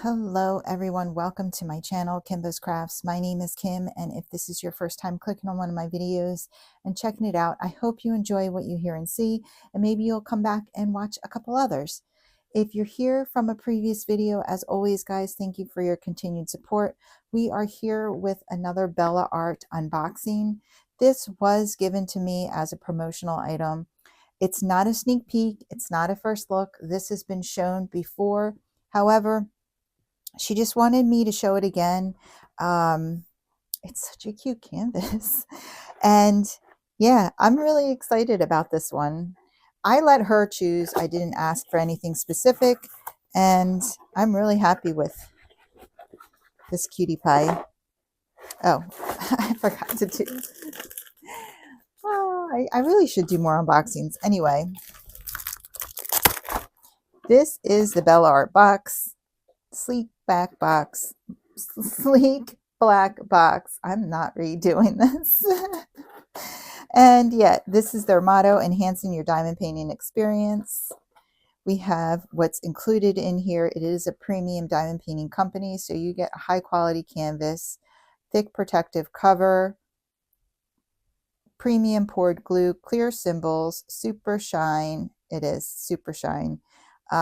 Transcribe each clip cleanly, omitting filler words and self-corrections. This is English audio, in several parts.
Hello everyone, welcome to my channel, Kimbo's Crafts. My name is Kim, and if this is your first time clicking on one of my videos and checking it out, I hope you enjoy what you hear and see, and maybe you'll come back and watch a couple others. If you're here from a previous video, as always guys, thank you for your continued support. We are here with another Bella Art unboxing. This was given to me as a promotional item. It's not a sneak peek, it's not a first look. This has been shown before. However, she just wanted me to show it again. It's such a cute canvas. And yeah, I'm really excited about this one. I let her choose. I didn't ask for anything specific. And I'm really happy with this cutie pie. Oh, I forgot to do. Oh, I really should do more unboxings. Anyway, this is the Bella Art box. Sleek black box. Sleek black box. I'm not redoing this. And yeah, this is their motto, enhancing your diamond painting experience. We have what's included in here. It is a premium diamond painting company, so you get a high quality canvas, thick protective cover, premium poured glue, clear symbols, super shine. It is super shine.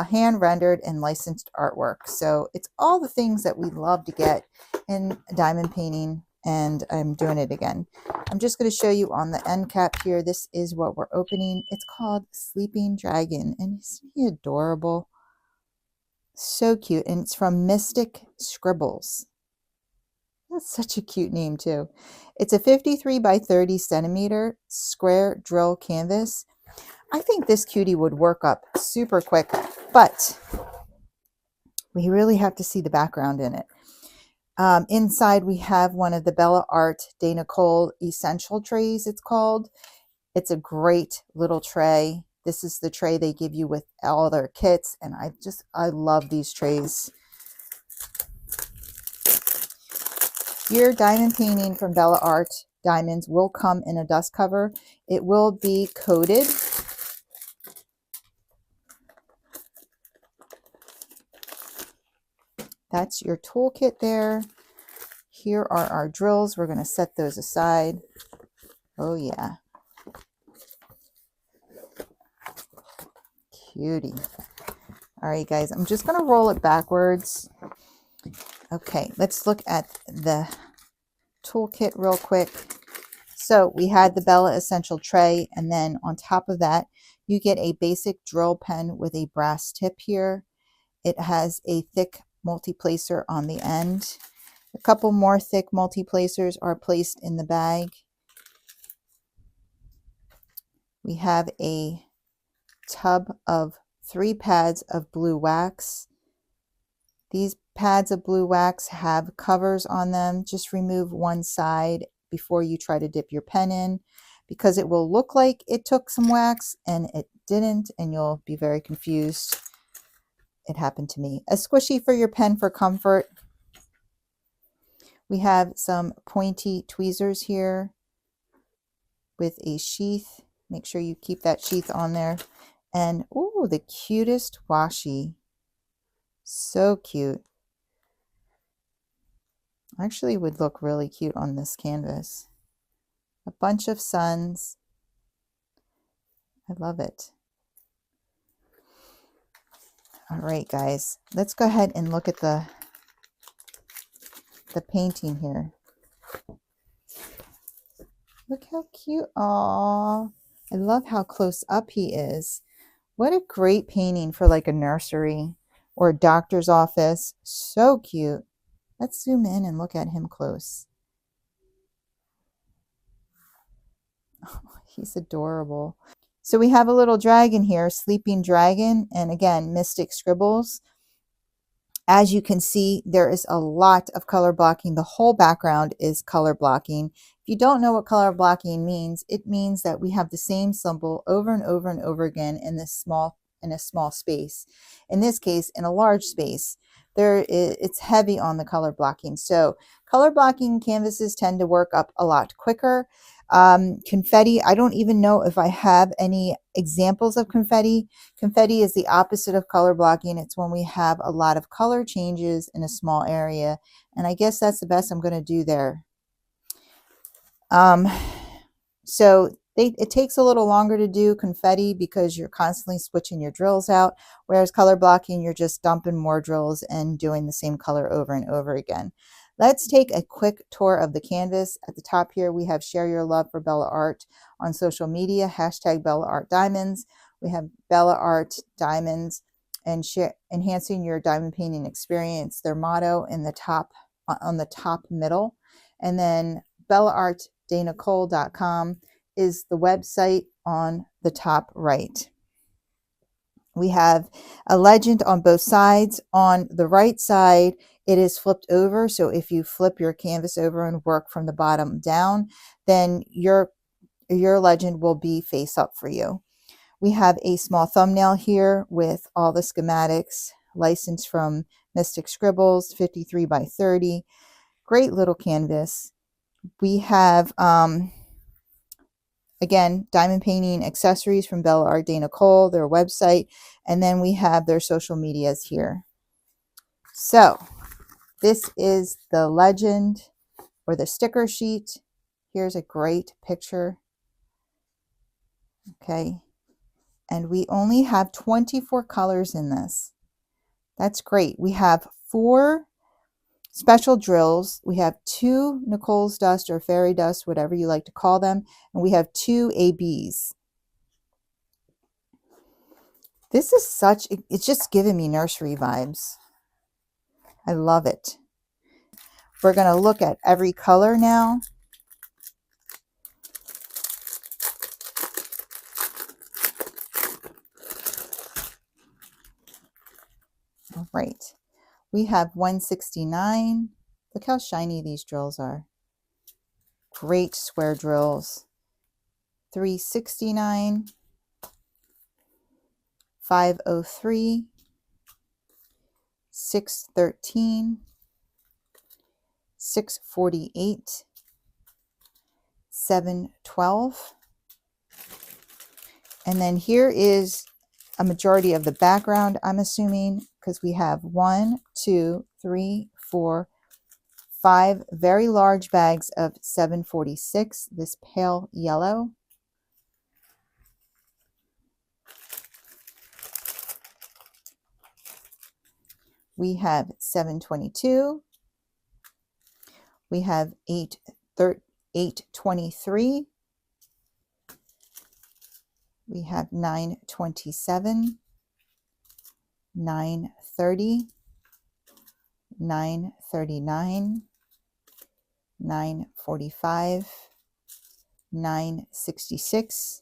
Hand rendered and licensed artwork. So it's all the things that we love to get in diamond painting, and I'm doing it again. I'm just going to show you on the end cap here. This is what we're opening. It's called Sleeping Dragon, and isn't he adorable? So cute. And it's from Mystic Scribbles. That's such a cute name too. It's a 53 by 30 centimeter square drill canvas. I think this cutie would work up super quick, but we really have to see the background in it. Inside we have one of the Bella Art Dana Cole Essential Trays, it's called. It's a great little tray. This is the tray they give you with all their kits, and I love these trays. Your diamond painting from Bella Art diamonds will come in a dust cover. It will be coated. That's your toolkit there. Here are our drills. We're going to set those aside. Oh yeah. Cutie. All right, guys, I'm just going to roll it backwards. Okay, let's look at the toolkit real quick. So we had the Bella Essential Tray, and then on top of that, you get a basic drill pen with a brass tip here. It has a thick multi-placer on the end. A couple more thick multi-placers are placed in the bag. We have a tub of 3 pads of blue wax. These pads of blue wax have covers on them. Just remove one side before you try to dip your pen in, because it will look like it took some wax and it didn't, and you'll be very confused. It happened to me. A squishy for your pen for comfort. We have some pointy tweezers here with a sheath. Make sure you keep that sheath on there. And oh, the cutest washi. So cute. Actually would look really cute on this canvas. A bunch of suns. I love it. All right, guys, let's go ahead and look at the painting here. Look how cute. Aww. I love how close up he is. What a great painting for like a nursery or a doctor's office. So cute. Let's zoom in and look at him close. Oh, he's adorable. So we have a little dragon here, Sleeping Dragon, and again, Mystic Scribbles. As you can see, there is a lot of color blocking. The whole background is color blocking. If you don't know what color blocking means, it means that we have the same symbol over and over and over again in a small space. In this case, in a large space. it's heavy on the color blocking. So color blocking canvases tend to work up a lot quicker. Confetti, I don't even know if I have any examples of confetti. Confetti is the opposite of color blocking. It's when we have a lot of color changes in a small area. And I guess that's the best I'm going to do there. So it takes a little longer to do confetti because you're constantly switching your drills out, whereas color blocking, you're just dumping more drills and doing the same color over and over again. Let's take a quick tour of the canvas. At the top here, we have Share Your Love for Bella Art on social media, hashtag Bella Art Diamonds. We have Bella Art Diamonds and enhancing your diamond painting experience, their motto in the top, on the top middle. And then bellaartdanacole.com is the website on the top right. We have a legend on both sides. On the right side, it is flipped over. So if you flip your canvas over and work from the bottom down, then your legend will be face up for you. We have a small thumbnail here with all the schematics, licensed from Mystic Scribbles, 53 by 30. Great little canvas. We have, again, diamond painting accessories from Bella Art Nicole, their website, and then we have their social medias here. So this is the legend or the sticker sheet. Here's a great picture. Okay. And we only have 24 colors in this. That's great. We have 4 special drills. We have 2 Nicole's dust or fairy dust, whatever you like to call them. And we have 2 ABs. This is it's just giving me nursery vibes. I love it. We're going to look at every color now. All right. We have 169. Look how shiny these drills are. Great square drills. 369. 503. 613. 648. 712. And then here is a majority of the background, I'm assuming, because we have 1, 2, 3, 4, 5 very large bags of 746, this pale yellow. We have 722. We have 823. We have 927, 930, 939, 945, 966,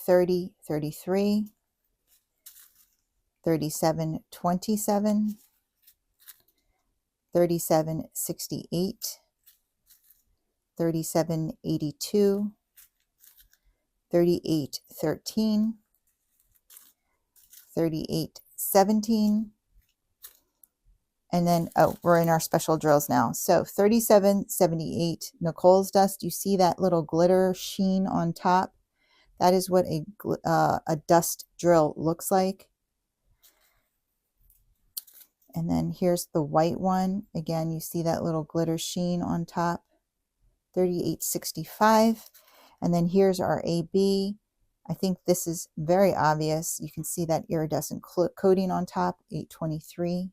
3033, 3727, 3768, 3782, 3813, 3817, and then, oh, we're in our special drills now. So 3778, Nicole's dust. You see that little glitter sheen on top? That is what a dust drill looks like. And then here's the white one. Again, you see that little glitter sheen on top. 3865. And then here's our AB. I think this is very obvious. You can see that iridescent coating on top, 823.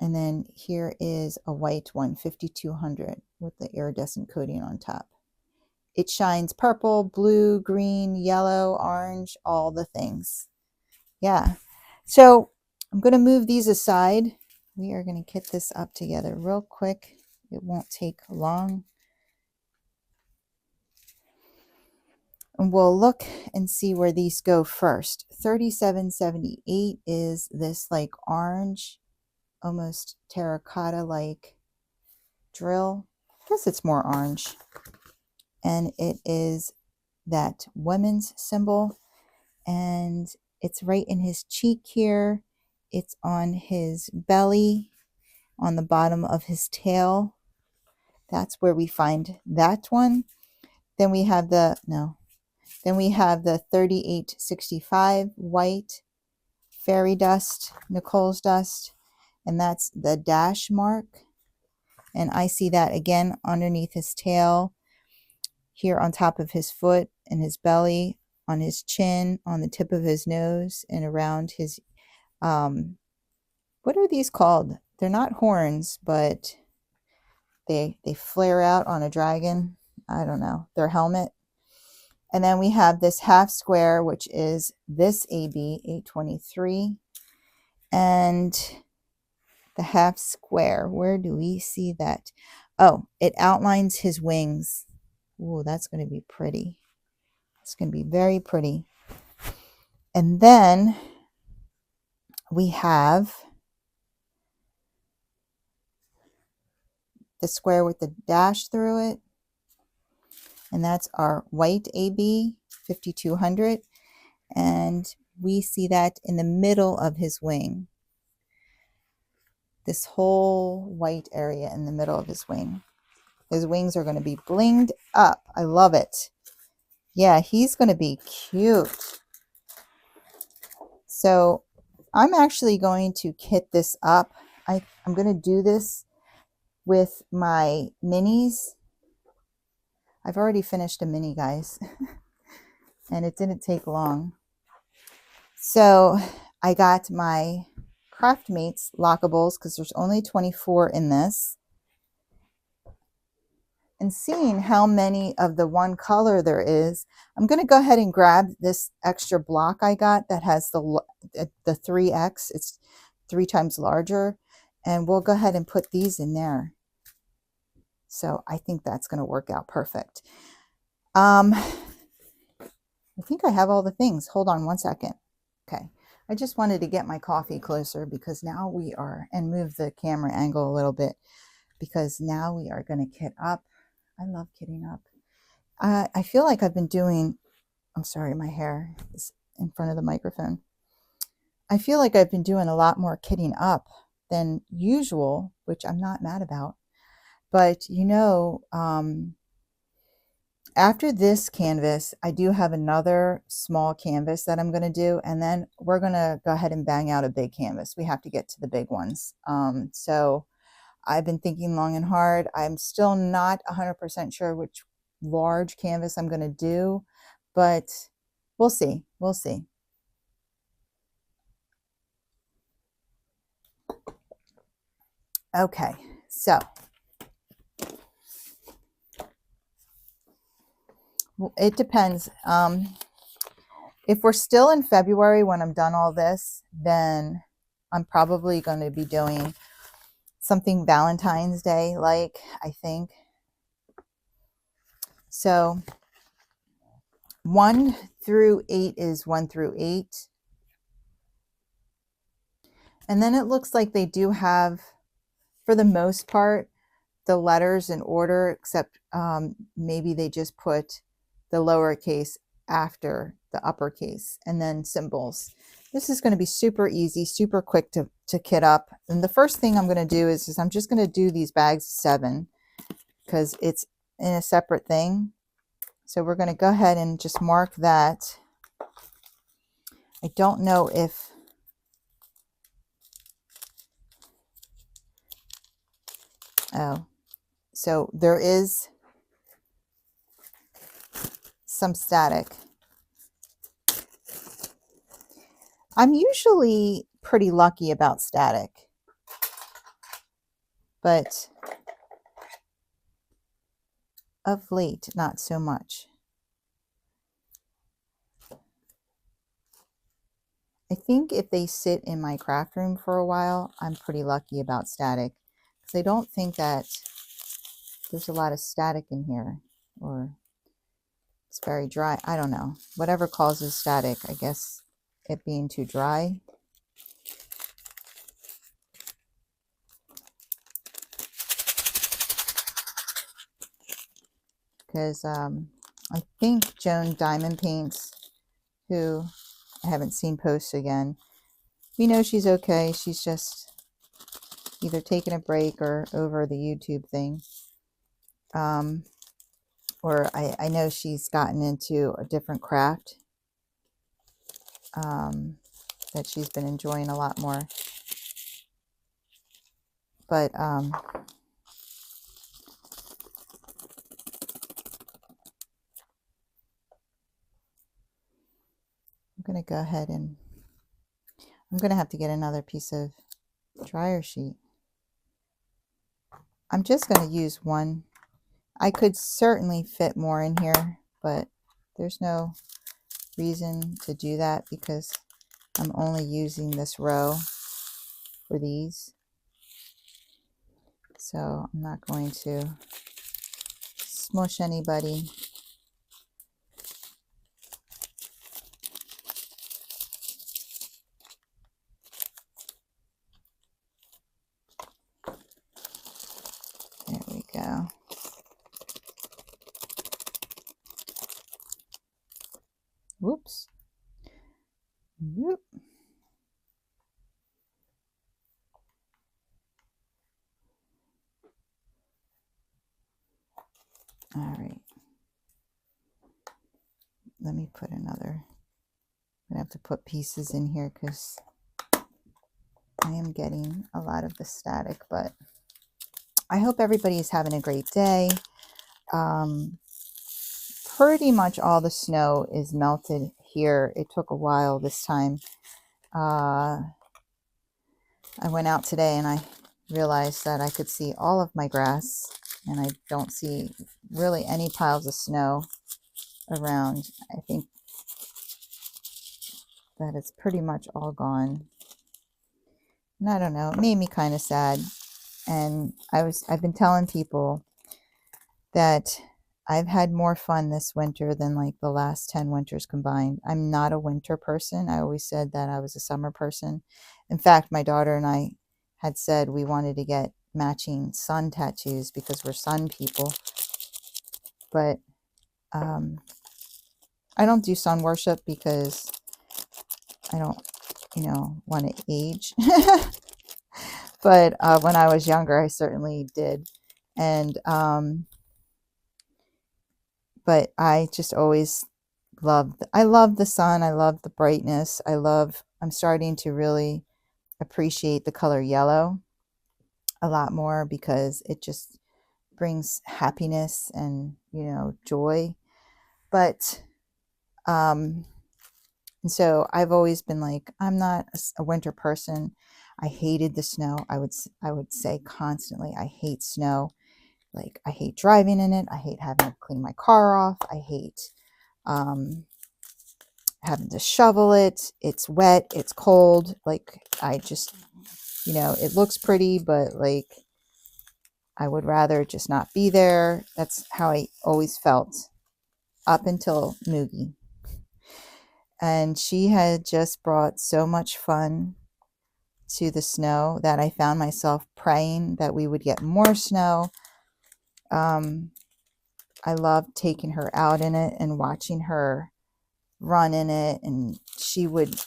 And then here is a white one, 5200, with the iridescent coating on top. It shines purple, blue, green, yellow, orange, all the things. Yeah. So I'm going to move these aside. We are going to get this up together real quick. It won't take long. And we'll look and see where these go first. 3778 is this like orange, almost terracotta-like drill. I guess it's more orange. And it is that women's symbol. and it's right in his cheek here. It's on his belly, on the bottom of his tail. That's where we find that one. Then we have the, no, then we have the 3865 white fairy dust, Nicole's dust, and that's the dash mark. And I see that again underneath his tail, here on top of his foot and his belly, on his chin, on the tip of his nose, and around his, what are these called? They're not horns, but they flare out on a dragon. I don't know, their helmet. And then we have this half square, which is this AB 823. And the half square, where do we see that? Oh, it outlines his wings. Ooh, that's going to be pretty. It's going to be very pretty. And then we have the square with the dash through it. And that's our white AB 5200. And we see that in the middle of his wing. This whole white area in the middle of his wing. His wings are going to be blinged up. I love it. Yeah, he's going to be cute. So I'm actually going to kit this up. I'm going to do this with my minis. I've already finished a mini, guys, and it didn't take long. So I got my Craftmates lockables because there's only 24 in this. And seeing how many of the one color there is, I'm going to go ahead and grab this extra block I got that has the 3X. It's 3 times larger. And we'll go ahead and put these in there. So I think that's going to work out perfect. I think I have all the things. Hold on one second. Okay. I just wanted to get my coffee closer because now we are, and move the camera angle a little bit, because now we are going to kit up. I love kitting up. I feel like I've been doing, I'm sorry, my hair is in front of the microphone. I feel like I've been doing a lot more kitting up than usual, which I'm not mad about. But, you know, after this canvas, I do have another small canvas that I'm going to do, and then we're going to go ahead and bang out a big canvas. We have to get to the big ones. So I've been thinking long and hard. I'm still not 100% sure which large canvas I'm going to do, but we'll see. We'll see. Okay, so it depends. If we're still in February when I'm done all this, then I'm probably going to be doing something Valentine's Day like, I think. So 1 through 8 is 1 through 8. And then it looks like they do have, for the most part, the letters in order, except maybe they just put the lowercase after the uppercase, and then symbols. This is going to be super easy, super quick to kit up. And the first thing I'm going to do is I'm just going to do these bags 7 because it's in a separate thing. So we're going to go ahead and just mark that. I don't know if so there is some static. I'm usually pretty lucky about static, but of late, not so much. I think if they sit in my craft room for a while, I'm pretty lucky about static, because I don't think that there's a lot of static in here, or it's very dry. I don't know. Whatever causes static, I guess it being too dry. Because I think Joan Diamond Paints, who I haven't seen posts again. We know she's okay. She's just either taking a break or over the YouTube thing. Or I know she's gotten into a different craft that she's been enjoying a lot more. But I'm going to go ahead and I'm going to have to get another piece of dryer sheet. I'm just going to use one. I could certainly fit more in here, but there's no reason to do that because I'm only using this row for these. So I'm not going to smush anybody. There we go. Whoops. Whoop. All right. Let me put another. I'm going to have to put pieces in here because I am getting a lot of the static, but I hope everybody is having a great day. Pretty much all the snow is melted here. It took a while this time. I went out today and I realized that I could see all of my grass and I don't see really any piles of snow around. I think that it's pretty much all gone. And I don't know, it made me kind of sad. And I've been telling people that I've had more fun this winter than like the last 10 winters combined. I'm not a winter person. I always said that I was a summer person. In fact, my daughter and I had said we wanted to get matching sun tattoos because we're sun people. But I don't do sun worship because I don't, want to age. But when I was younger, I certainly did. And but I just always I love the sun. I love the brightness. I'm starting to really appreciate the color yellow a lot more because it just brings happiness and, joy. But, and so I've always been like, I'm not a winter person. I hated the snow. I would say constantly, I hate snow. Like, I hate driving in it. I hate having to clean my car off. I hate having to shovel it. It's wet. It's cold. Like, I just, it looks pretty, but like, I would rather just not be there. That's how I always felt up until Moogie. And she had just brought so much fun to the snow that I found myself praying that we would get more snow. I loved taking her out in it and watching her run in it, and she would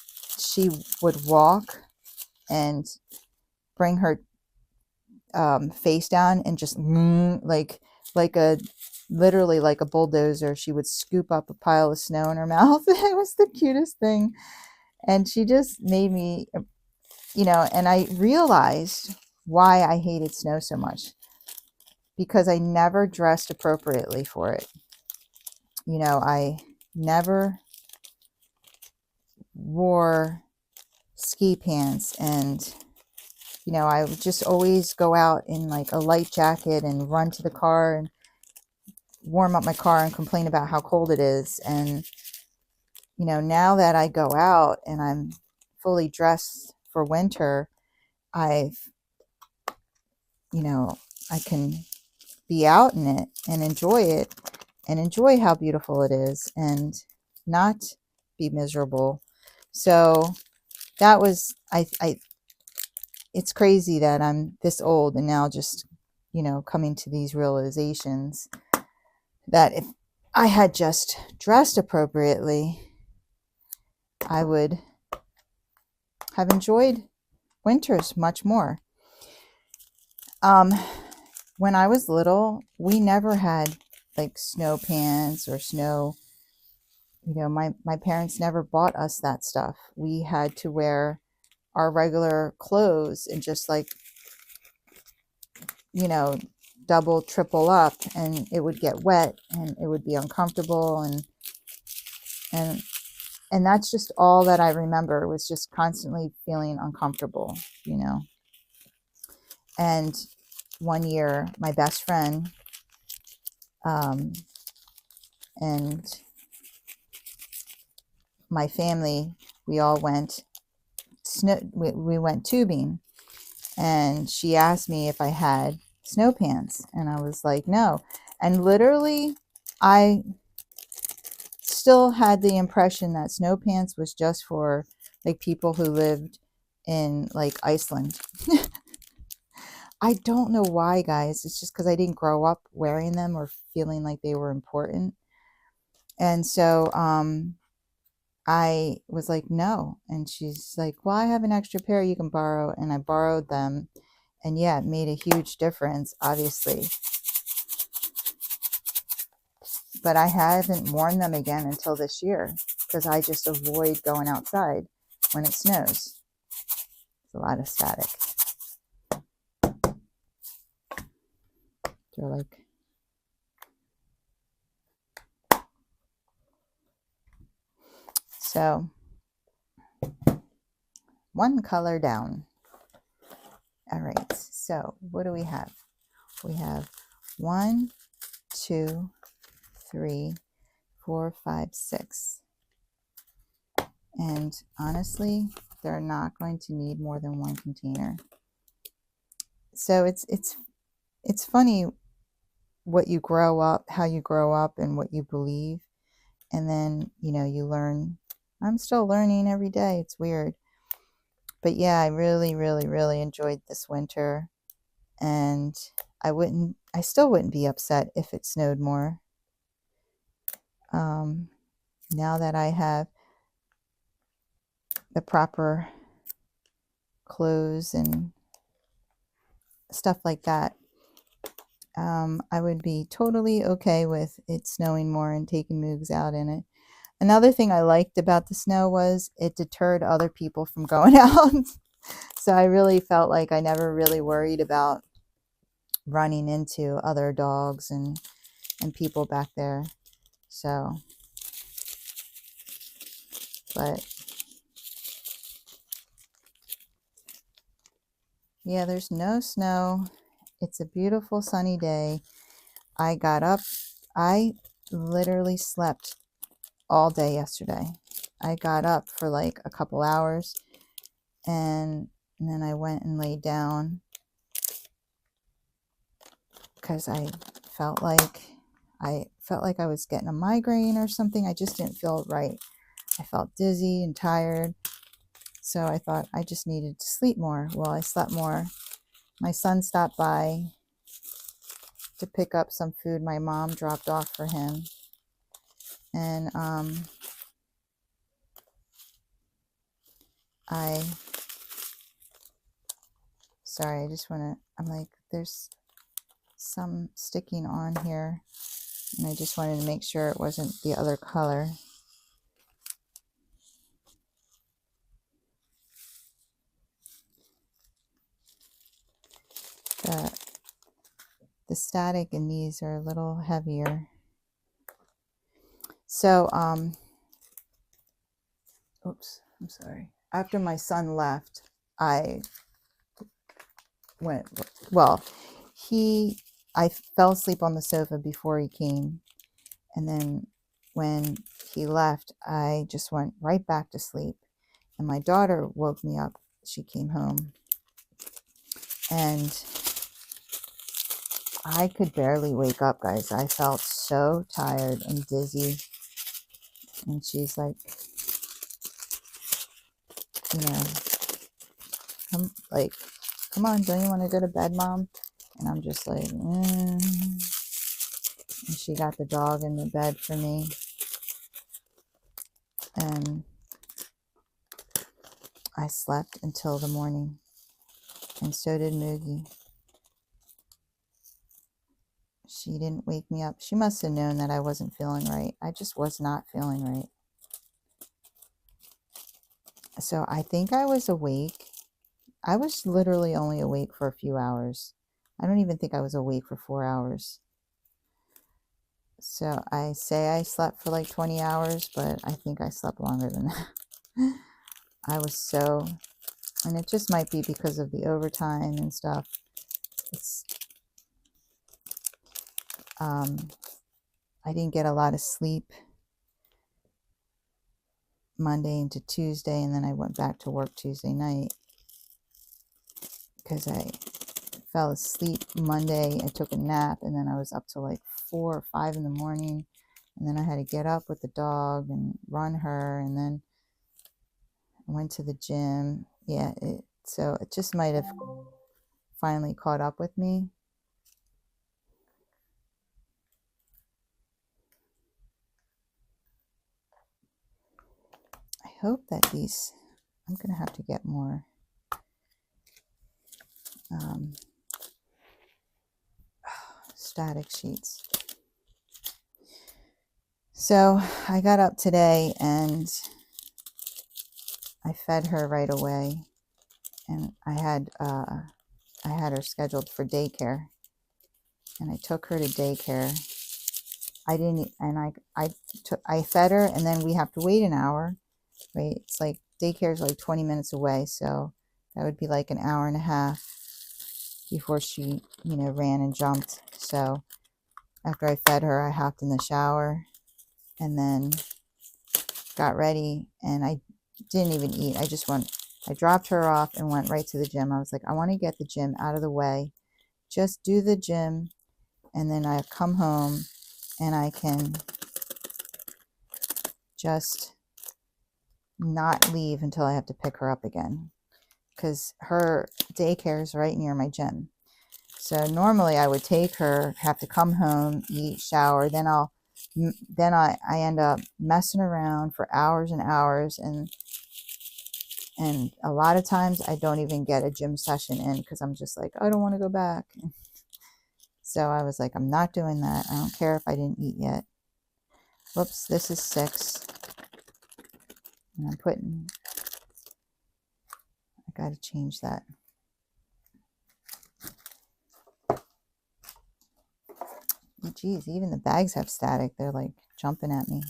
walk and bring her face down and just like a literally like a bulldozer. She would scoop up a pile of snow in her mouth. It was the cutest thing, and she just made me, and I realized why I hated snow so much, because I never dressed appropriately for it. I never wore ski pants, and I would just always go out in like a light jacket and run to the car and warm up my car and complain about how cold it is. And now that I go out and I'm fully dressed for winter, I can be out in it and enjoy how beautiful it is and not be miserable. So that was, it's crazy that I'm this old and now just, coming to these realizations that if I had just dressed appropriately, I would have enjoyed winters much more. When I was little, we never had like snow pants or snow, you know, my parents never bought us that stuff. We had to wear our regular clothes and just like, you know, double, triple up, and it would get wet and it would be uncomfortable, and and that's just all that I remember, was just constantly feeling uncomfortable, you know. And one year, my best friend and my family, we all went we went tubing, and she asked me if I had snow pants, and I was like, no. And literally, I still had the impression that snow pants was just for like people who lived in like Iceland. I don't know why, guys. It's just because I didn't grow up wearing them or feeling like they were important. And so I was like, no. And she's like, well, I have an extra pair you can borrow. And I borrowed them. And yeah, it made a huge difference, obviously. But I haven't worn them again until this year, because I just avoid going outside when it snows. It's a lot of static. They're like, so one color down. All right, so what do we have? We have 1, 2, 3, 4, 5, 6. And honestly, they're not going to need more than one container. So it's funny what you grow up, how you grow up, and what you believe. And then, you know, you learn. I'm still learning every day. It's weird. But yeah, I really, really, really enjoyed this winter. And I still wouldn't be upset if it snowed more. Now that I have the proper clothes and stuff like that, I would be totally okay with it snowing more and taking Moogs out in it. Another thing I liked about the snow was it deterred other people from going out. So I really felt like I never really worried about running into other dogs and people back there. So, but yeah, there's no snow. It's a beautiful sunny day. I got up. I literally slept all day yesterday. I got up for like a couple hours, and then I went and laid down because I felt like I was getting a migraine or something. I just didn't feel right. I felt dizzy and tired. So I thought I just needed to sleep more. Well, I slept more. My son stopped by to pick up some food my mom dropped off for him. And sorry, I just want to, I'm like, there's some sticking on here, and I just wanted to make sure it wasn't the other color. The static in these are a little heavier. So, oops, I'm sorry. After my son left, I went, well, I fell asleep on the sofa before he came. And then when he left, I just went right back to sleep. And my daughter woke me up. She came home. And I could barely wake up, guys. I felt so tired and dizzy. And she's like, you know, come on, don't you want to go to bed, Mom? And I'm just like, And she got the dog in the bed for me. And I slept until the morning, and so did Moogie. She didn't wake me up. She must have known that I wasn't feeling right. I just was not feeling right. So I think I was awake. I was literally only awake for a few hours. I don't even think I was awake for 4 hours. So I say I slept for like 20 hours, but I think I slept longer than that. I was so, and it just might be because of the overtime and stuff. It's, I didn't get a lot of sleep Monday into Tuesday, and then I went back to work Tuesday night because I fell asleep Monday. I took a nap, and then I was up till like 4 or 5 in the morning, and then I had to get up with the dog and run her, and then I went to the gym. Yeah, so it just might have finally caught up with me. I hope that these, I'm going to have to get more static sheets. So I got up today and I fed her right away, and I had her scheduled for daycare, and I took her to daycare. I didn't, and I fed her, and then we have to wait an hour. Right, it's like daycare is like 20 minutes away, so that would be like an hour and a half before she, ran and jumped. So after I fed her, I hopped in the shower and then got ready, and I didn't even eat. I dropped her off and went right to the gym. I was like, I want to get the gym out of the way, just do the gym, and then I come home and I can just not leave until I have to pick her up again, because her daycare is right near my gym. So normally I would take her, have to come home, eat, shower, then I end up messing around for hours and hours, and a lot of times I don't even get a gym session in because I'm just like, I don't want to go back. So I was like, I'm not doing that. I don't care if I didn't eat yet. Whoops, this is 6. And I got to change that. Geez, even the bags have static. They're like jumping at me.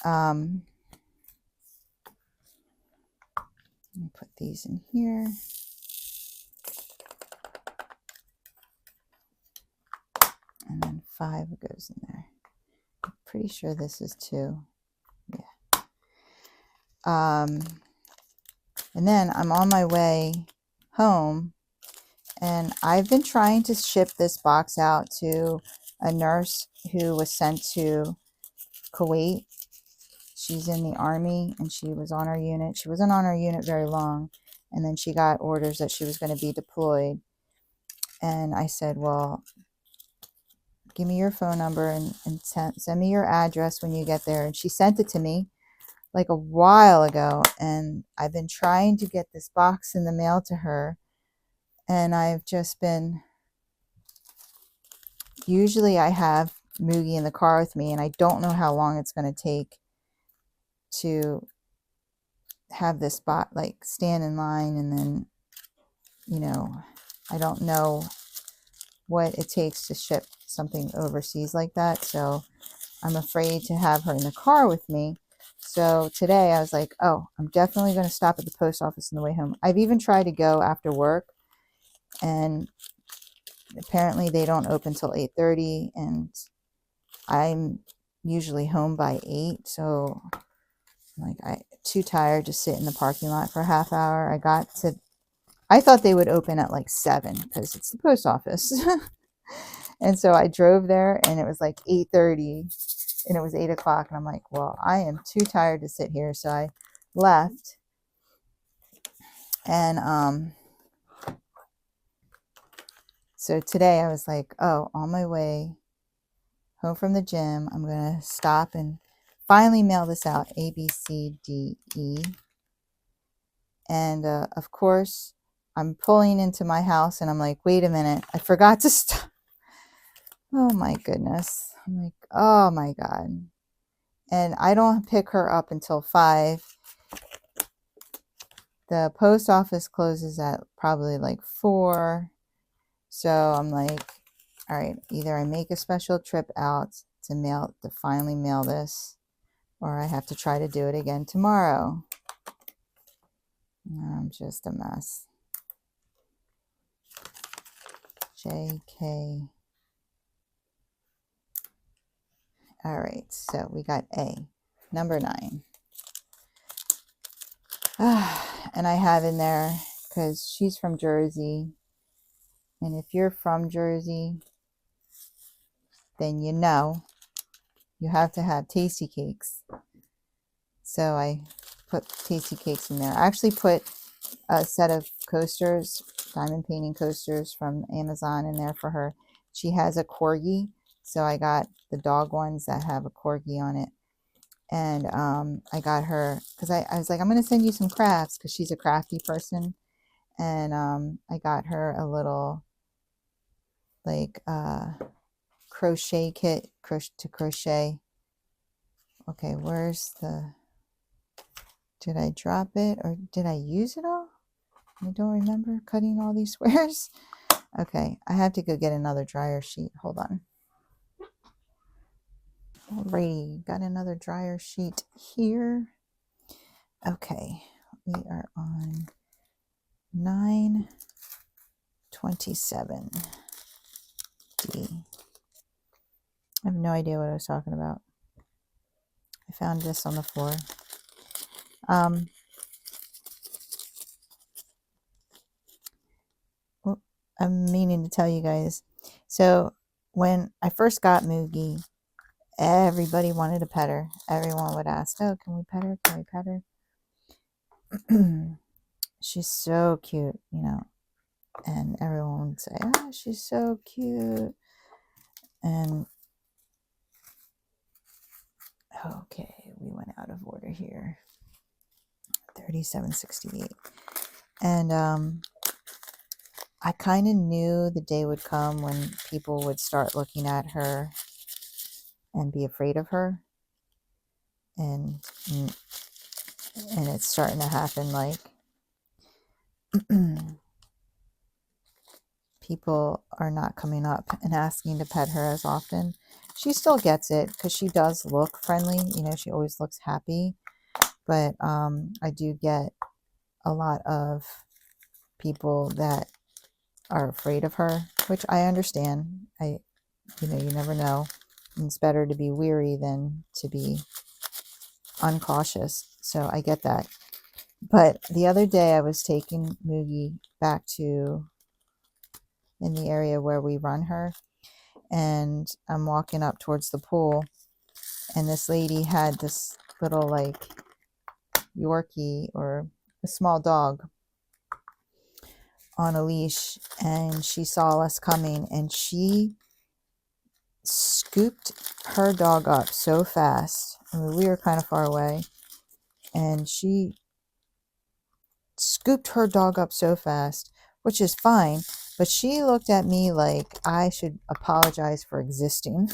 Let me put these in here. And then 5 goes in there. I'm pretty sure this is 2. Yeah. And then I'm on my way home, and I've been trying to ship this box out to a nurse who was sent to Kuwait. She's in the Army, and she was on our unit. She wasn't on our unit very long, and then she got orders that she was going to be deployed. And I said, well, give me your phone number and send me your address when you get there. And she sent it to me like a while ago, and I've been trying to get this box in the mail to her, and I've just been, usually I have Moogie in the car with me, and I don't know how long it's going to take to have this bot like stand in line, and then I don't know what it takes to ship something overseas like that, so I'm afraid to have her in the car with me. So today I was like, oh, I'm definitely going to stop at the post office on the way home. I've even tried to go after work, and apparently they don't open till 8:30, and I'm usually home by 8, so like I'm too tired to sit in the parking lot for a half hour. I thought they would open at like 7 because it's the post office. And so I drove there, and it was like 8:30, and it was 8 o'clock, and I'm like, well, I am too tired to sit here. So I left, and so today I was like, oh, on my way home from the gym, I'm going to stop and finally mail this out. A, B, C, D, E. And of course, I'm pulling into my house and I'm like, wait a minute, I forgot to stop. Oh my goodness. I'm like, oh my God. And I don't pick her up until 5. The post office closes at probably like 4. So I'm like, all right, either I make a special trip out to finally mail this, or I have to try to do it again tomorrow. I'm just a mess. JK. All right, so we got A, number 9. And I have in there, because she's from Jersey, and if you're from Jersey, then you know you have to have tasty cakes. So I put tasty cakes in there. I actually put a set of coasters, diamond painting coasters from Amazon in there for her. She has a corgi, so I got the dog ones that have a corgi on it. And I got her, because I was like, I'm going to send you some crafts, because she's a crafty person. And I got her a little, like, crochet kit to crochet. Okay, where's the... Did I drop it, or did I use it all? I don't remember cutting all these squares. Okay, I have to go get another dryer sheet. Hold on. Alrighty, got another dryer sheet here. Okay, we are on 927 D. I have no idea what I was talking about. I found this on the floor. I'm meaning to tell you guys. So when I first got Moogie, everybody wanted to pet her. Everyone would ask, oh, can we pet her? Can we pet her? She's so cute, you know. And everyone would say, oh, she's so cute. And okay, we went out of order here. 3768. And I kind of knew the day would come when people would start looking at her and be afraid of her. And it's starting to happen. Like, people are not coming up and asking to pet her as often. She still gets it because she does look friendly. You know, she always looks happy. But I do get a lot of people that are afraid of her, which I understand. You never know. It's better to be weary than to be uncautious. So I get that. But the other day I was taking Moogie back to in the area where we run her, and I'm walking up towards the pool, and this lady had this little, like, Yorkie, or a small dog, on a leash, and she saw us coming, and she scooped her dog up so fast. I mean, we were kind of far away, and she scooped her dog up so fast, which is fine, but she looked at me like I should apologize for existing.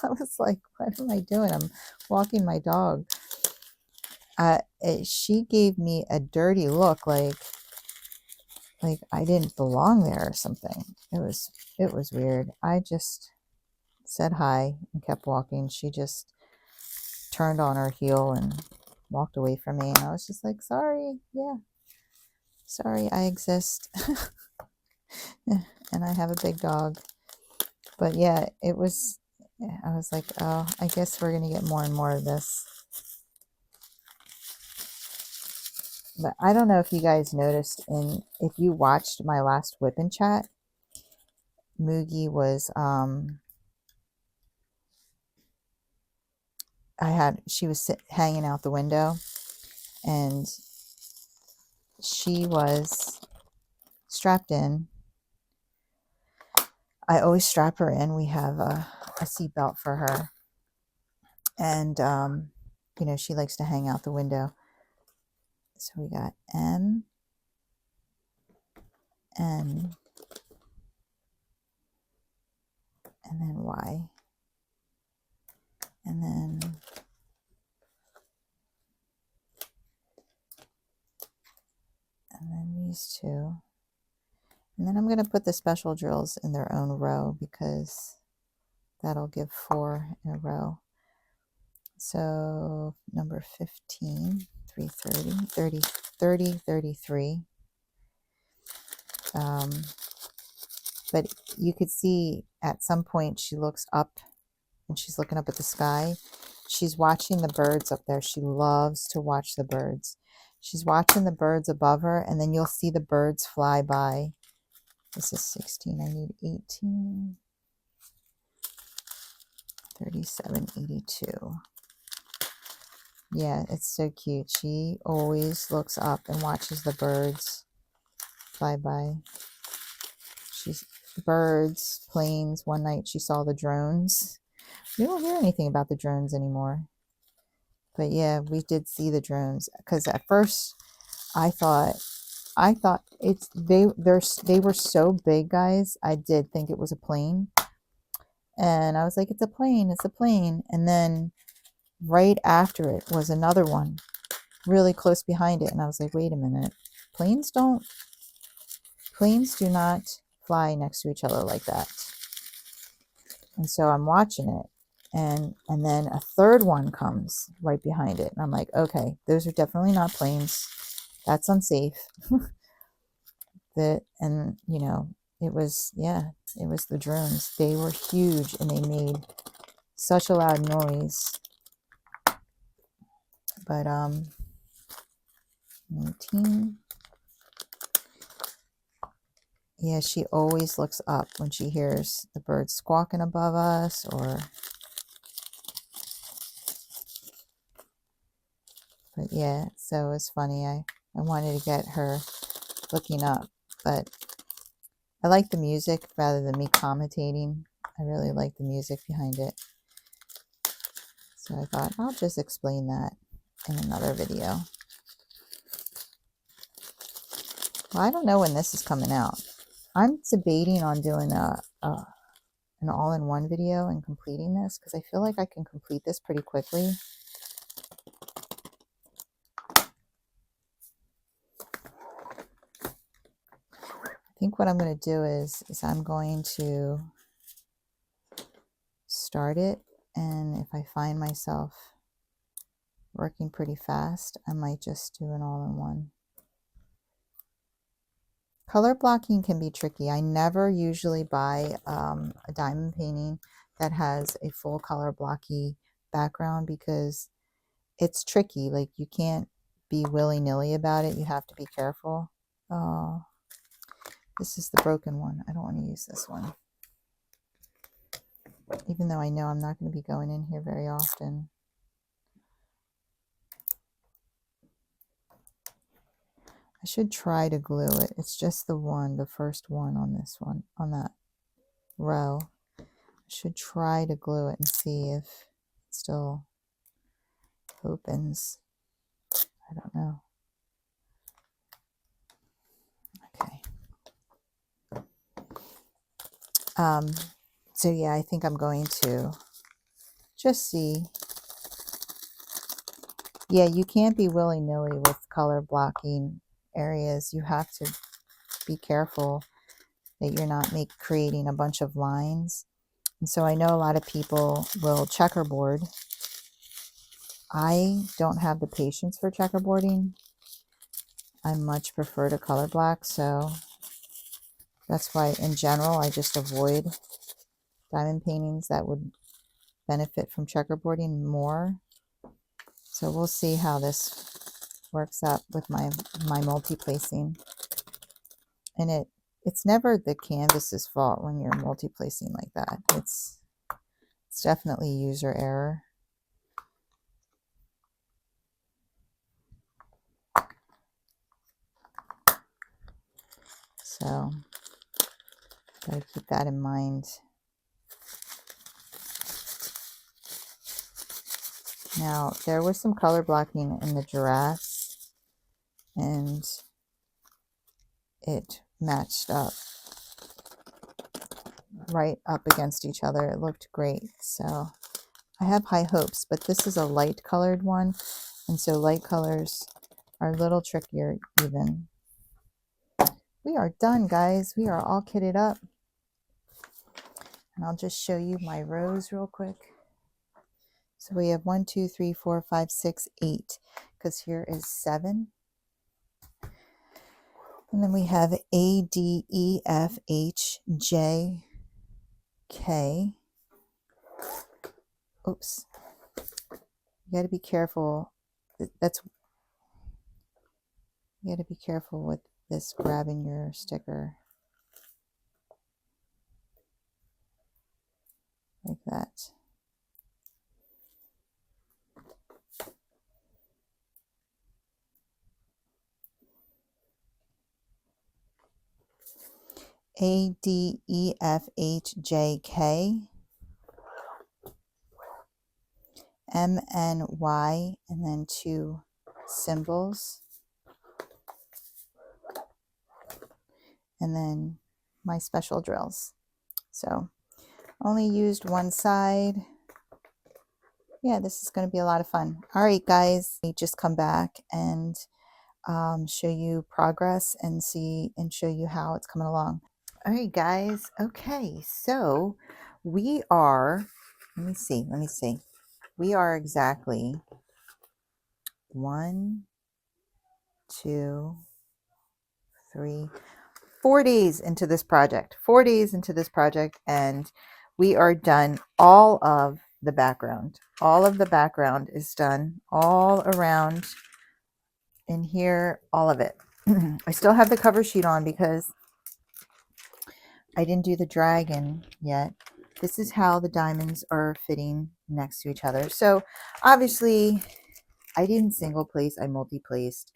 I was like, what am I doing? I'm walking my dog. She gave me a dirty look, like I didn't belong there or something. It was weird. I just said hi and kept walking. She just turned on her heel and walked away from me, and I was just like, sorry, yeah, sorry, I exist. And I have a big dog. But yeah, I was like, oh, I guess we're gonna get more and more of this. But I don't know if you guys noticed, if you watched my last whip and chat, Moogie was she was hanging out the window, and she was strapped in. I always strap her in. We have a seatbelt for her, and she likes to hang out the window. So we got M, N, and then Y. And then these two. And then I'm going to put the special drills in their own row because that'll give 4 in a row. So number 15, 330, 30, 30, 33. But you could see at some point she looks up and she's looking up at the sky. She's watching the birds up there. She loves to watch the birds. She's watching the birds above her, and then you'll see the birds fly by. This is 16. I need 18. 37, 82. Yeah, it's so cute. She always looks up and watches the birds fly by. She's birds, planes. One night she saw the drones. We don't hear anything about the drones anymore. But yeah, we did see the drones because at first I thought they were so big, guys. I did think it was a plane. And I was like, it's a plane, it's a plane. And then right after it was another one really close behind it. And I was like, wait a minute. Planes do not fly next to each other like that. And so I'm watching it. And then a third one comes right behind it. And I'm like, okay, those are definitely not planes. That's unsafe. And you know, it was the drones. They were huge and they made such a loud noise. But 19. Yeah, she always looks up when she hears the birds squawking above us, or but yeah, so it's funny. I wanted to get her looking up, but I like the music rather than me commentating. I really like the music behind it. So I thought I'll just explain that in another video. Well, I don't know when this is coming out. I'm debating on doing an all-in-one video and completing this because I feel like I can complete this pretty quickly. I think what I'm going to do is I'm going to start it, and if I find myself working pretty fast, I might just do an all-in-one. Color blocking can be tricky. I never usually buy a diamond painting that has a full color blocky background because it's tricky. Like, you can't be willy-nilly about it. You have to be careful. Oh, this is the broken one. I don't want to use this one. Even though I know I'm not going to be going in here very often. I should try to glue it. It's just the first one on this one, on that row. I should try to glue it and see if it still opens. I don't know. Okay. So yeah, I think I'm going to just see. Yeah, you can't be willy-nilly with color blocking areas. You have to be careful that you're not creating a bunch of lines. And so I know a lot of people will checkerboard. I don't have the patience for checkerboarding. I much prefer to color block, so that's why in general I just avoid diamond paintings that would benefit from checkerboarding more. So we'll see how this works out with my multi-placing. And it's never the canvas's fault when you're multi-placing like that. It's definitely user error. So gotta keep that in mind. Now, there was some color blocking in the giraffes, and it matched up right up against each other. It looked great. So I have high hopes, but this is a light colored one, and so light colors are a little trickier even. We are done, guys. We are all kitted up. And I'll just show you my rows real quick. So we have 1, 2, 3, 4, 5, 6, 8, because here is 7. And then we have A, D, E, F, H, J, K. Oops. You got to be careful. You got to be careful with this grabbing your sticker. Like that. A, D, E, F, H, J, K, M, N, Y, and then 2 symbols. And then my special drills. So only used one side. Yeah, this is going to be a lot of fun. All right, guys, we just come back and show you progress and show you how it's coming along. All right, guys. Okay, so we are, let me see. We are exactly 1, 2, 3, 4 days into this project. 4 days into this project, and we are done all of the background. All of the background is done all around in here, all of it. I still have the cover sheet on because I didn't do the dragon yet. This is how the diamonds are fitting next to each other. So obviously I didn't single place, I multi-placed.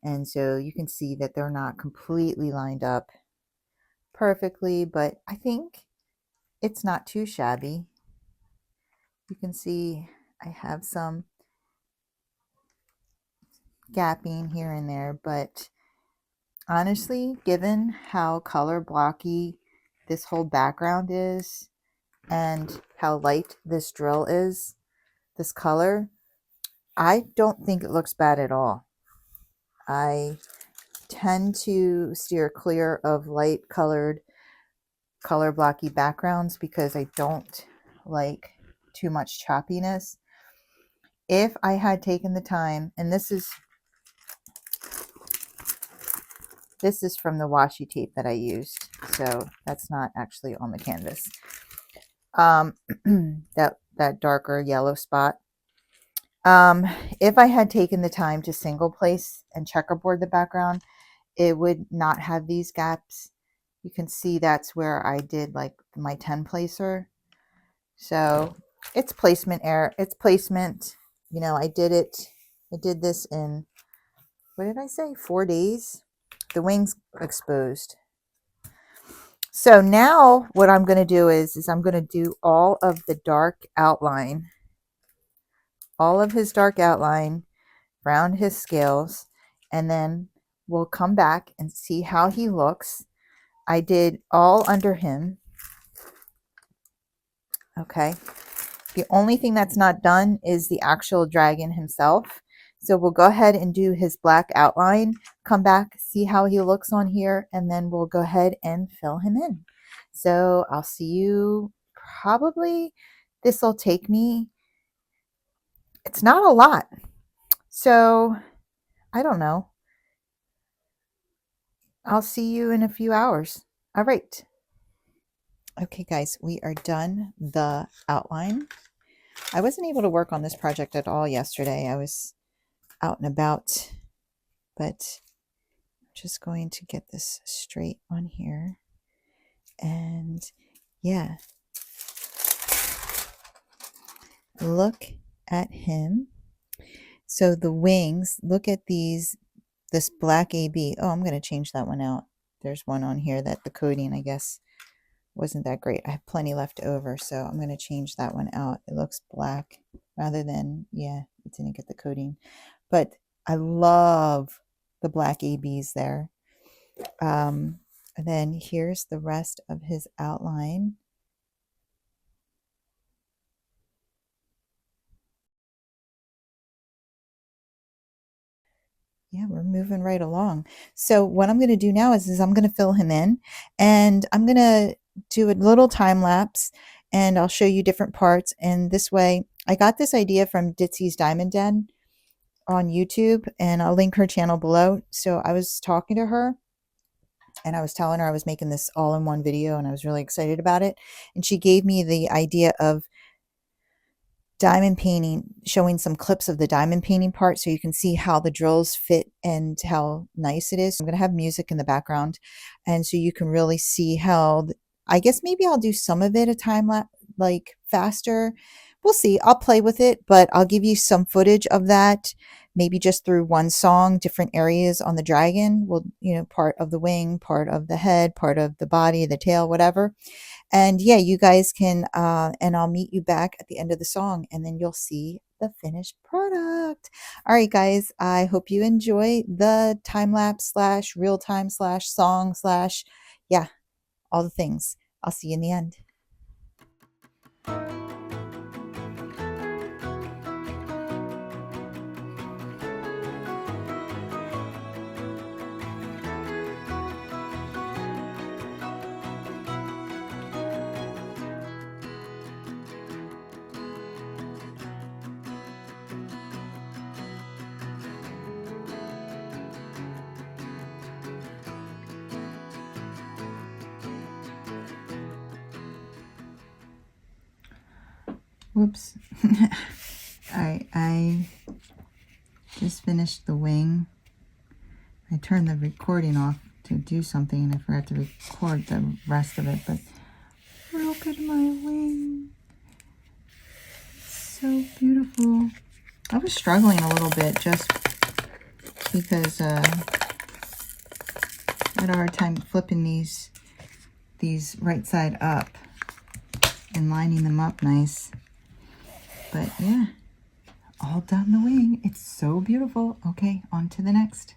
And so you can see that they're not completely lined up perfectly, but I think it's not too shabby. You can see I have some gapping here and there, but honestly, given how color blocky this whole background is and how light this drill is, this color, I don't think it looks bad at all. I tend to steer clear of light colored, color blocky backgrounds because I don't like too much choppiness. If I had taken the time, and this is from the washi tape that I used, so that's not actually on the canvas. That darker yellow spot. If I had taken the time to single place and checkerboard the background, it would not have these gaps. You can see that's where I did like my 10 placer. So it's placement error. It's placement. You know, I did this in, what did I say? 4 days. The wings exposed. So now what I'm going to do is I'm going to do all of the dark outline, all of his dark outline around his scales, and then we'll come back and see how he looks. I did all under him. Okay. The only thing that's not done is the actual dragon himself. So we'll go ahead and do his black outline, come back, see how he looks on here, and then we'll go ahead and fill him in. So I'll see you probably, this will take me, it's not a lot. So I don't know. I'll see you in a few hours. All right. Okay, guys, we are done the outline. I wasn't able to work on this project at all yesterday. I was out and about, but I'm just going to get this straight on here. And yeah, look at him. So the wings, look at these, this black AB. Oh, I'm going to change that one out. There's one on here that the coating, I guess, wasn't that great. I have plenty left over, so I'm going to change that one out. It looks black rather than, yeah, it didn't get the coating. But I love the black ABs there. And then here's the rest of his outline. Yeah, we're moving right along. So what I'm going to do now is I'm going to fill him in, and I'm going to do a little time lapse, and I'll show you different parts. And this way, I got this idea from Ditzy's Diamond Den on YouTube, and I'll link her channel below. So I was talking to her, and I was telling her I was making this all-in-one video, and I was really excited about it. And she gave me the idea of diamond painting, showing some clips of the diamond painting part so you can see how the drills fit and how nice it is. I'm going to have music in the background, and so you can really see how, I guess maybe I'll do some of it a time lapse, like faster. We'll see. I'll play with it, but I'll give you some footage of that, maybe just through one song, different areas on the dragon. Well, part of the wing, part of the head, part of the body, the tail, whatever. And yeah, you guys can, and I'll meet you back at the end of the song, and then you'll see the finished product. All right, guys, I hope you enjoy the time lapse slash real time slash song slash, yeah, all the things. I'll see you in the end. Whoops. I just finished the wing. I turned the recording off to do something, and I forgot to record the rest of it, but look at my wing. So beautiful. I was struggling a little bit just because I had a hard time flipping these right side up and lining them up nice. But yeah, all done the wing. It's so beautiful. Okay, on to the next.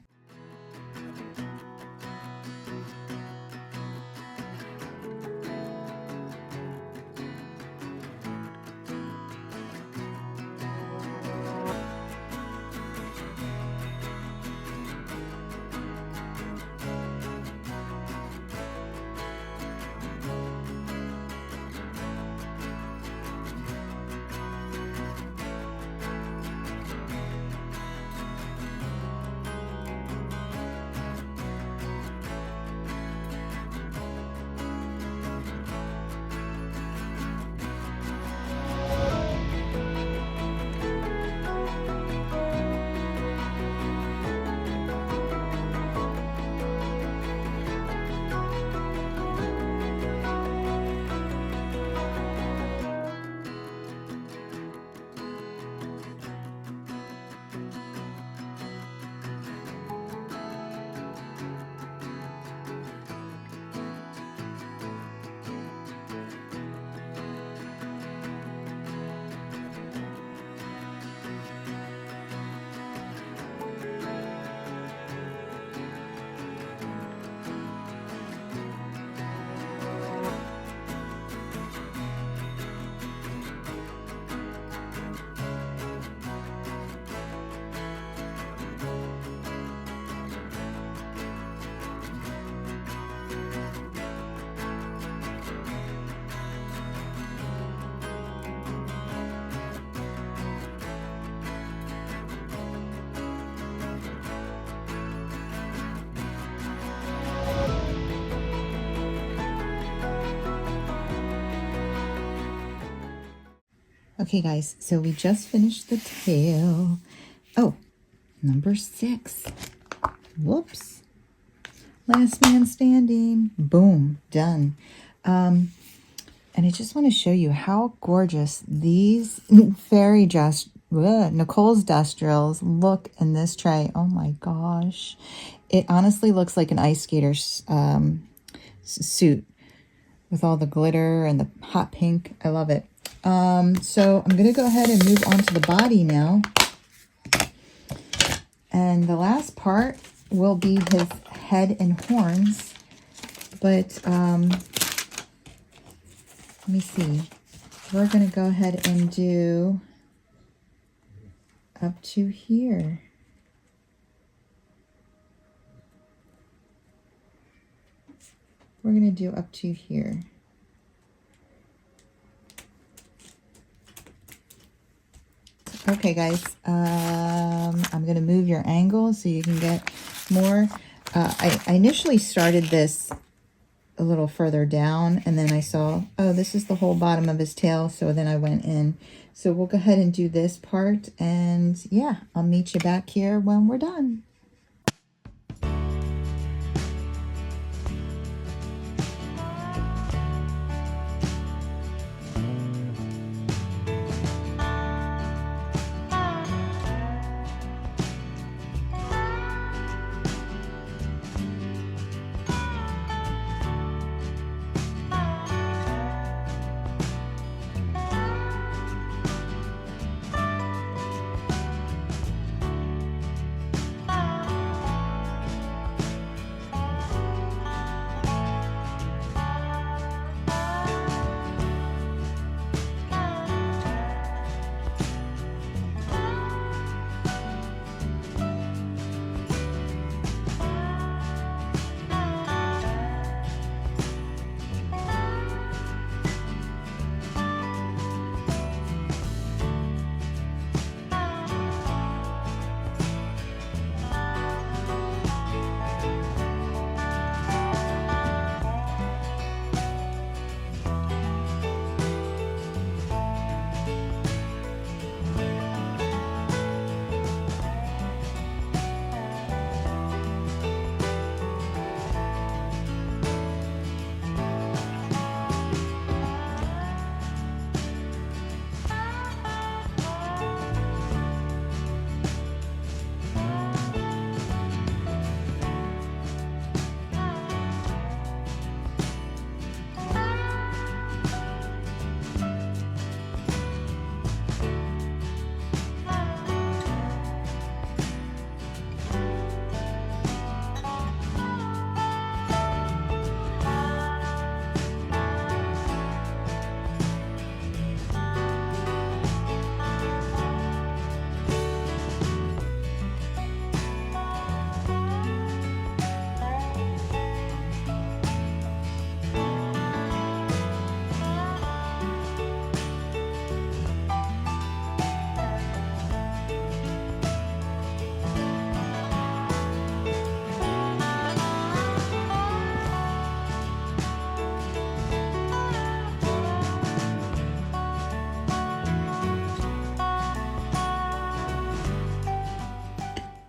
Okay, guys, so we just finished the tail. Oh, number 6. Whoops. Last man standing. Boom, done. And I just want to show you how gorgeous these Nicole's dust drills look in this tray. Oh my gosh. It honestly looks like an ice skater's suit with all the glitter and the hot pink. I love it. So I'm going to go ahead and move on to the body now. And the last part will be his head and horns, but let me see. We're going to go ahead and do up to here. We're going to do up to here. Okay, guys, I'm going to move your angle so you can get more. I initially started this a little further down, and then I saw, oh, this is the whole bottom of his tail, so then I went in. So we'll go ahead and do this part, and yeah, I'll meet you back here when we're done.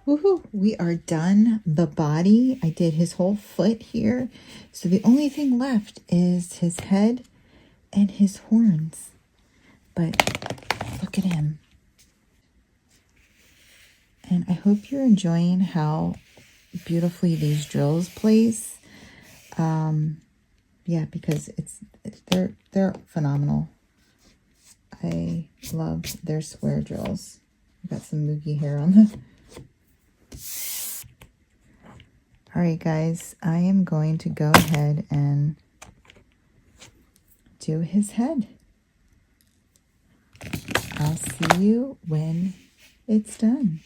Woohoo! We are done the body. I did his whole foot here. So the only thing left is his head and his horns. But look at him. And I hope you're enjoying how beautifully these drills place. Yeah, because they're phenomenal. I love their square drills. Got some Moogie hair on them. All right, guys, I am going to go ahead and do his head. I'll see you when it's done.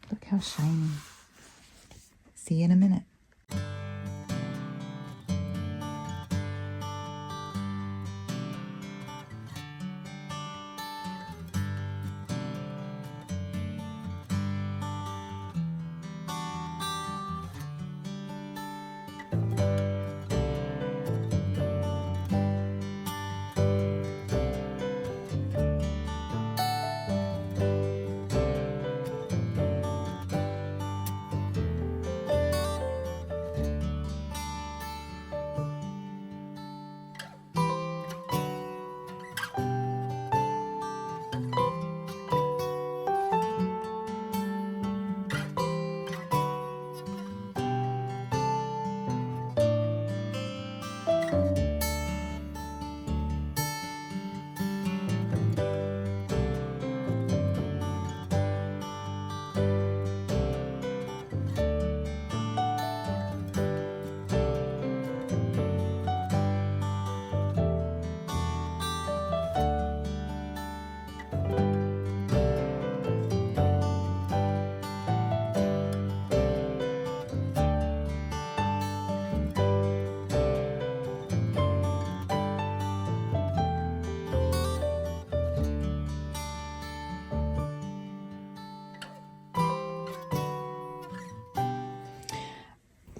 Look how shiny. See you in a minute.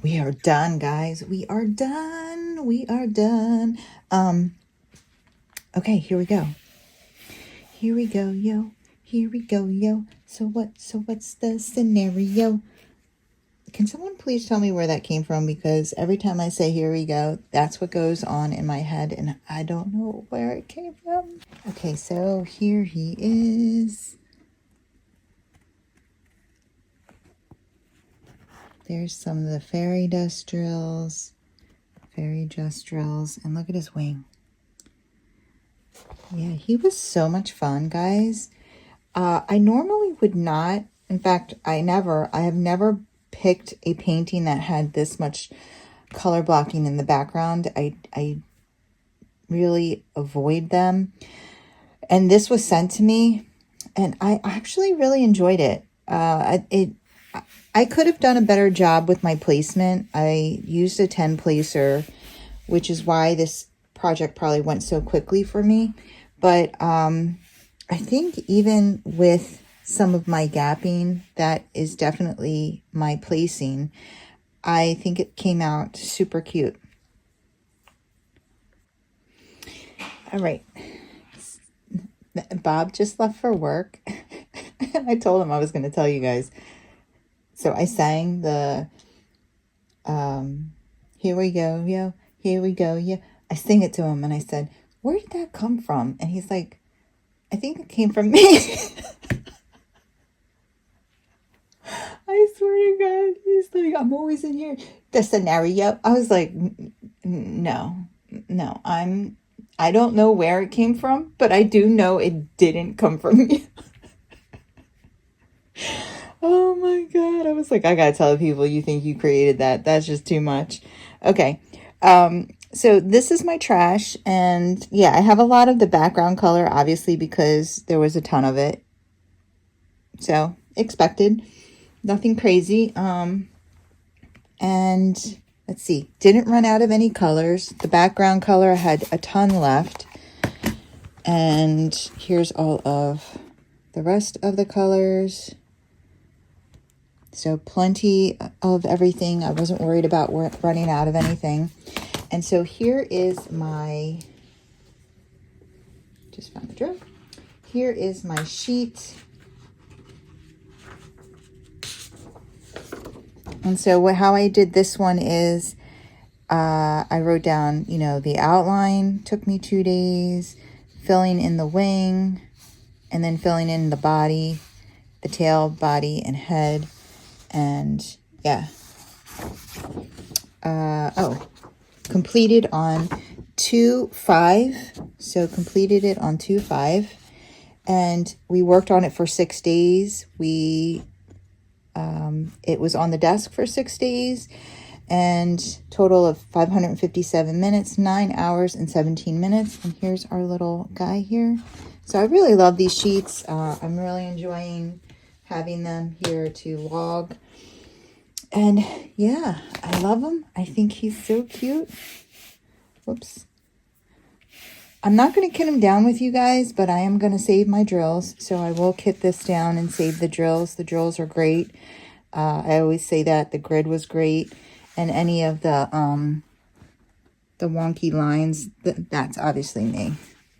We are done, guys. We are done. We are done. Okay, here we go. Here we go, yo. Here we go, yo. So what's the scenario? Can someone please tell me where that came from? Because every time I say here we go, that's what goes on in my head, and I don't know where it came from. Okay, so here he is. There's some of the fairy dust drills. And look at his wing. Yeah, he was so much fun, guys. I normally would not. In fact, I have never picked a painting that had this much color blocking in the background. I really avoid them. And this was sent to me, and I actually really enjoyed it. I could have done a better job with my placement. I used a 10 placer, which is why this project probably went so quickly for me. But I think even with some of my gapping, that is definitely my placing. I think it came out super cute. All right. Bob just left for work. And I told him I was going to tell you guys. So I sang the, here we go, yo, here we go, yo. I sang it to him and I said, where did that come from? And he's like, I think it came from me. I swear to God, he's like, I'm always in here. The scenario. I was like, no, I don't know where it came from, but I do know it didn't come from me. Oh my God. I was like, I gotta tell people you think you created that. That's just too much. Okay. So this is my trash, and yeah, I have a lot of the background color, obviously, because there was a ton of it. So expected, nothing crazy. And let's see, didn't run out of any colors. The background color had a ton left. And here's all of the rest of the colors. So plenty of everything. I wasn't worried about running out of anything. And so here is my, just found the drill. Here is my sheet. And so how I did this one is I wrote down, the outline took me 2 days, filling in the wing, and then filling in the body, the tail, body, and head. And yeah. Completed on 2/5. So completed it on 2/5. And we worked on it for 6 days. It was on the desk for 6 days, and total of 557 minutes, 9 hours and 17 minutes. And here's our little guy here. So I really love these sheets. I'm really enjoying having them here to log. And yeah, I love him. I think he's so cute. Whoops. I'm not going to kit him down with you guys, but I am going to save my drills. So I will kit this down and save the drills. The drills are great. I always say that the grid was great, and any of the wonky lines, that's obviously me.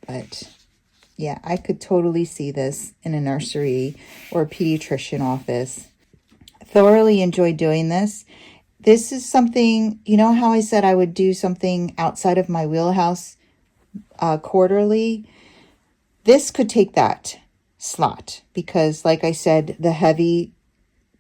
But yeah, I could totally see this in a nursery or a pediatrician office. Thoroughly enjoyed doing this. This is something, you know how I said I would do something outside of my wheelhouse quarterly? This could take that slot because, like I said, the heavy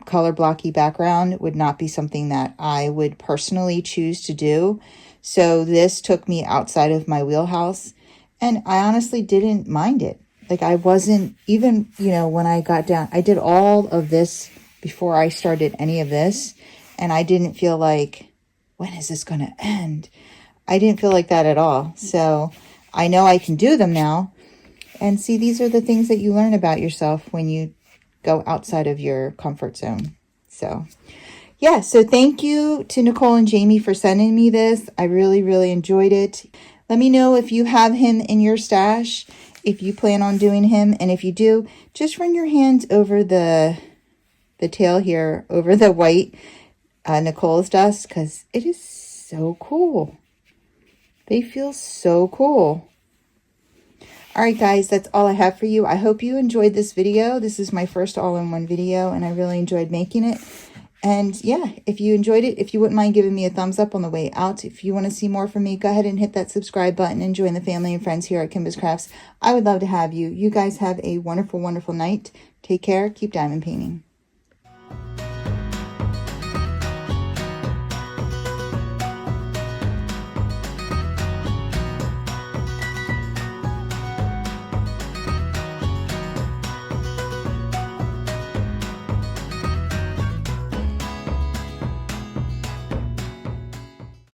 color blocky background would not be something that I would personally choose to do. So this took me outside of my wheelhouse, and I honestly didn't mind it. Like I wasn't even, when I got down, I did all of this before I started any of this, and I didn't feel like, when is this going to end? I didn't feel like that at all. So I know I can do them now. And see, these are the things that you learn about yourself when you go outside of your comfort zone. So yeah, so thank you to Nicole and Jamie for sending me this. I really, really enjoyed it. Let me know if you have him in your stash, if you plan on doing him. And if you do, just run your hands over the tail here, over the white. Nicole's dust, because it is so cool. They feel so cool. All right, guys, that's all I have for you. I hope you enjoyed this video. This is my first all-in-one video, and I really enjoyed making it. And yeah, if you enjoyed it, if you wouldn't mind giving me a thumbs up on the way out. If you want to see more from me, go ahead and hit that subscribe button and join the family and friends here at Kimba's Crafts. I would love to have you. You guys have a wonderful, wonderful night. Take care. Keep diamond painting.